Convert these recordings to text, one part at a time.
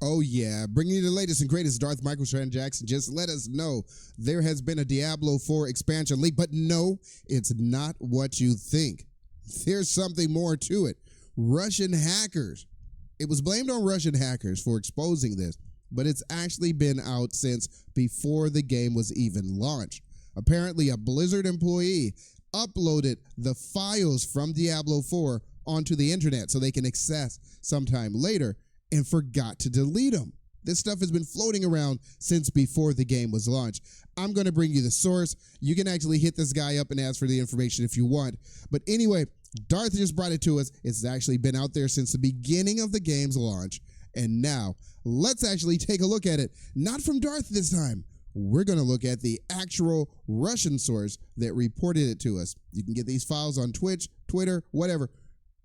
Oh yeah, bringing you the latest and greatest Darth microtransaction. Just let us know there has been a Diablo 4 expansion leak, but no, it's not what you think. There's something more to it. Russian hackers. It was blamed on Russian hackers for exposing this, but it's actually been out since before the game was even launched. Apparently, a Blizzard employee uploaded the files from Diablo 4 onto the internet so they can access sometime later, and forgot to delete them. This stuff has been floating around since before the game was launched. I'm going to bring you the source. You can actually hit this guy up and ask for the information if you want. But anyway, Darth just brought it to us. It's actually been out there since the beginning of the game's launch. And now, let's actually take a look at it. Not from Darth this time. We're going to look at the actual Russian source that reported it to us. You can get these files on Twitch, Twitter, whatever.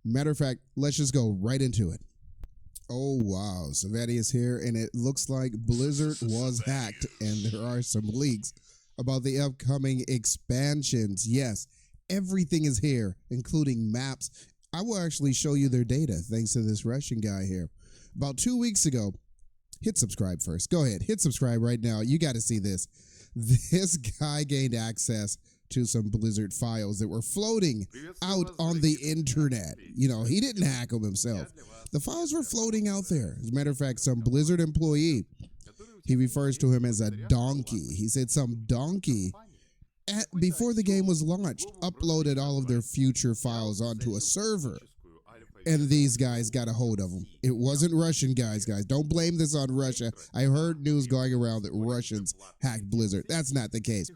Matter of fact, let's just go right into it. Oh, wow. Savadious here, and it looks like Blizzard was hacked, and there are some leaks about the upcoming expansions. Yes, everything is here, including maps. I will actually show you their data, thanks to this Russian guy here. About 2 weeks ago, hit subscribe first. Go ahead, hit subscribe right now. You got to see this. This guy gained access to some Blizzard files that were floating out on the internet. You know, he didn't hack them himself. The files were floating out there. As a matter of fact, some Blizzard employee, he refers to him as a donkey. He said some donkey, before the game was launched, uploaded all of their future files onto a server. And these guys got a hold of them. It wasn't Russian guys. Don't blame this on Russia. I heard news going around that Russians hacked Blizzard. That's not the case.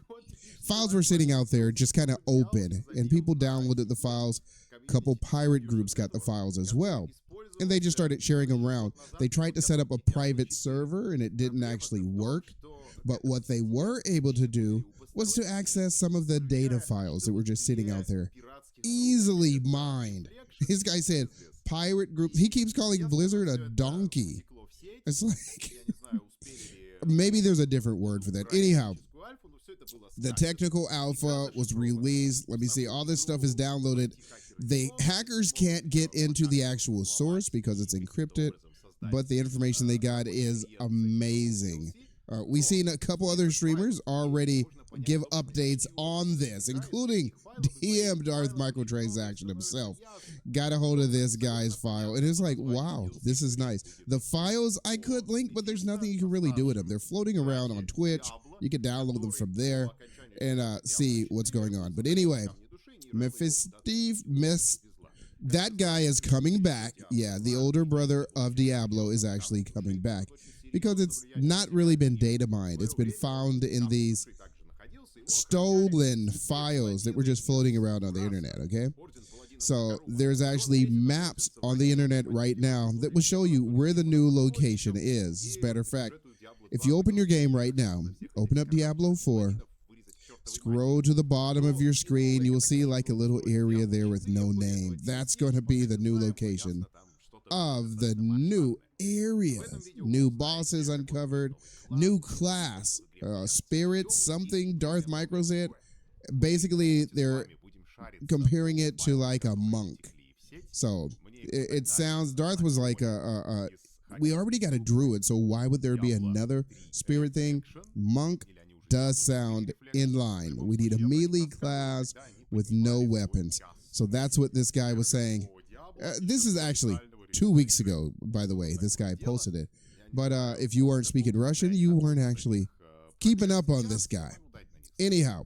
Files were sitting out there just kind of open, and people downloaded the files. A couple pirate groups got the files as well, and they just started sharing them around. They tried to set up a private server, and it didn't actually work. But what they were able to do was to access some of the data files that were just sitting out there, easily mined. This guy said pirate group. He keeps calling Blizzard a donkey. It's like, maybe there's a different word for that. Anyhow, the technical alpha was released. Let me see. All this stuff is downloaded. The hackers can't get into the actual source because it's encrypted, but the information they got is amazing. We've seen a couple other streamers already give updates on this, including DM Darth microtransaction himself. Got a hold of this guy's file, and it's like, wow, this is nice. The files I could link, but there's nothing you can really do with them. They're floating around on Twitch. You can download them from there and see what's going on. But anyway, that guy is coming back. Yeah, the older brother of Diablo is actually coming back because it's not really been data mined. It's been found in these stolen files that were just floating around on the internet, okay? So there's actually maps on the internet right now that will show you where the new location is. As a matter of fact, if you open your game right now, open up Diablo 4, scroll to the bottom of your screen, you will see like a little area there with no name. That's going to be the new location of the new area. New bosses uncovered, new class, spirit something, Darth Micro said. Basically, they're comparing it to like a monk. So it sounds, Darth was like we already got a druid, so why would there be another spirit thing? Monk does sound in line. We need a melee class with no weapons. So that's what this guy was saying. This is actually 2 weeks ago, by the way. This guy posted it. But if you weren't speaking Russian, you weren't actually keeping up on this guy. Anyhow,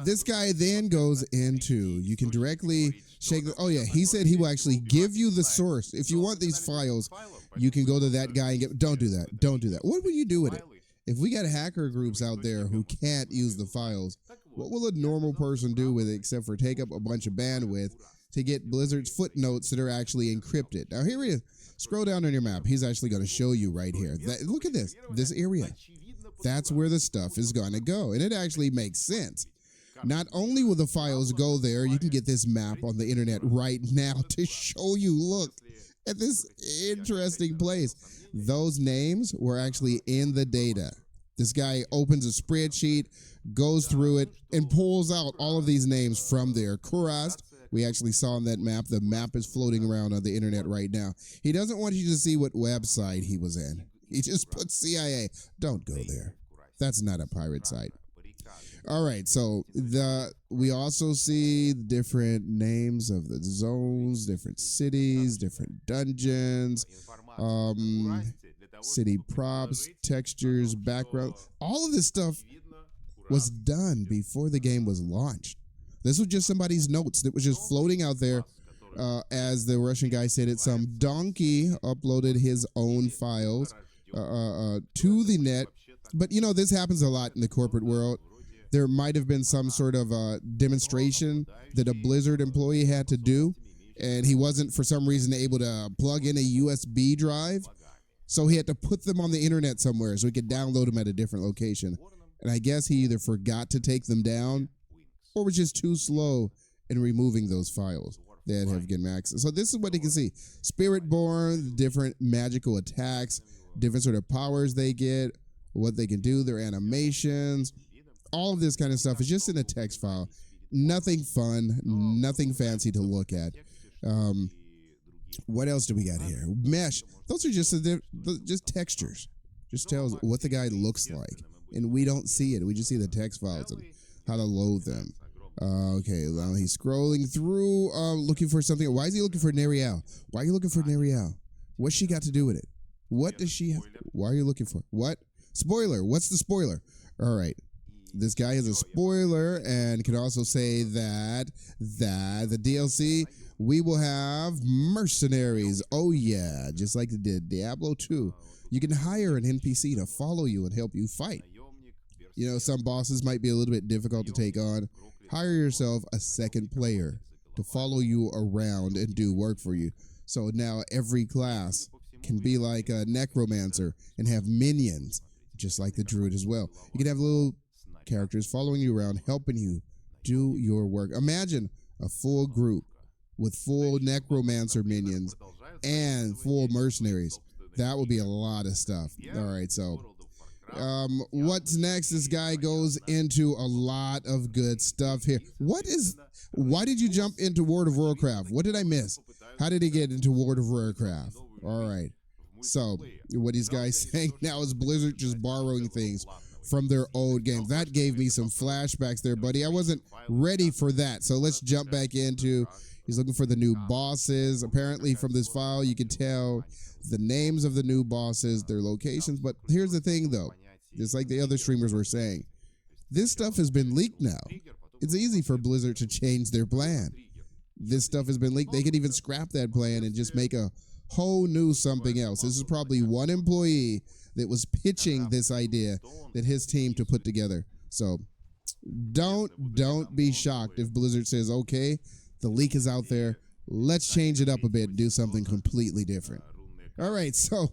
this guy then goes into, you can directly shake the, oh yeah, he said he will actually give you the source. If you want these files, you can go to that guy and get, don't do that. Don't do that. What will you do with it? If we got hacker groups out there who can't use the files, what will a normal person do with it except for take up a bunch of bandwidth to get Blizzard's footnotes that are actually encrypted? Now here he is. Scroll down on your map. He's actually going to show you right here. Look at this area. That's where the stuff is going to go. And it actually makes sense. Not only will the files go there, you can get this map on the internet right now to show you, look at this interesting place. Those names were actually in the data. This guy opens a spreadsheet, goes through it, and pulls out all of these names from there. Kurast, we actually saw on that map. The map is floating around on the internet right now. He doesn't want you to see what website he was in. He just put CIA. Don't go there. That's not a pirate site. All right, so we also see different names of the zones, different cities, different dungeons, city props, textures, background. All of this stuff was done before the game was launched. This was just somebody's notes that was just floating out there. As the Russian guy said it, some donkey uploaded his own files to the net. But, you know, this happens a lot in the corporate world. There might have been some sort of demonstration that a Blizzard employee had to do, and he wasn't, for some reason, able to plug in a USB drive. So he had to put them on the internet somewhere so he could download them at a different location. And I guess he either forgot to take them down or was just too slow in removing those files that have given access. So this is what you can see. Spiritborn, different magical attacks, different sort of powers they get, what they can do, their animations. All of this kind of stuff is just in a text file. Nothing fun, nothing fancy to look at. What else do we got here? Mesh. Those are just textures. Just tells what the guy looks like. And we don't see it. We just see the text files and how to load them. Okay, well, he's scrolling through, looking for something. Why is he looking for Neriel? Why are you looking for Neriel? What's she got to do with it? What does she have? Why are you looking for? What? Spoiler. What's the spoiler? All right. This guy is a spoiler and can also say that the DLC, we will have mercenaries. Oh, yeah, just like it did Diablo 2. You can hire an NPC to follow you and help you fight. You know, some bosses might be a little bit difficult to take on. Hire yourself a second player to follow you around and do work for you. So now every class can be like a necromancer and have minions, just like the druid as well. You can have little characters following you around, helping you do your work. Imagine a full group with full necromancer minions and full mercenaries. That would be a lot of stuff. All right, so what's next? This guy goes into a lot of good stuff here. Why did you jump into World of Warcraft? What did I miss? How did he get into World of Warcraft? All right. So what these guys saying now is Blizzard just borrowing things from their old game. That gave me some flashbacks there, buddy. I wasn't ready for that. So let's jump back into, he's looking for the new bosses. Apparently from this file, you can tell the names of the new bosses, their locations. But here's the thing, though. Just like the other streamers were saying, this stuff has been leaked now. It's easy for Blizzard to change their plan. This stuff has been leaked. They could even scrap that plan and just make a whole new something else. This is probably one employee that was pitching this idea that his team to put together. So don't be shocked if Blizzard says, okay, the leak is out there. Let's change it up a bit and do something completely different. All right, so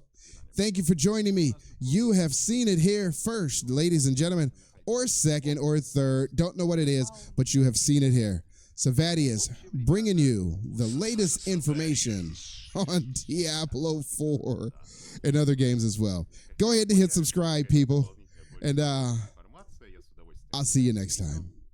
thank you for joining me. You have seen it here first, ladies and gentlemen, or second or third. Don't know what it is, but you have seen it here. Savadious bringing you the latest information on Diablo 4 and other games as well. Go ahead and hit subscribe, people, and I'll see you next time.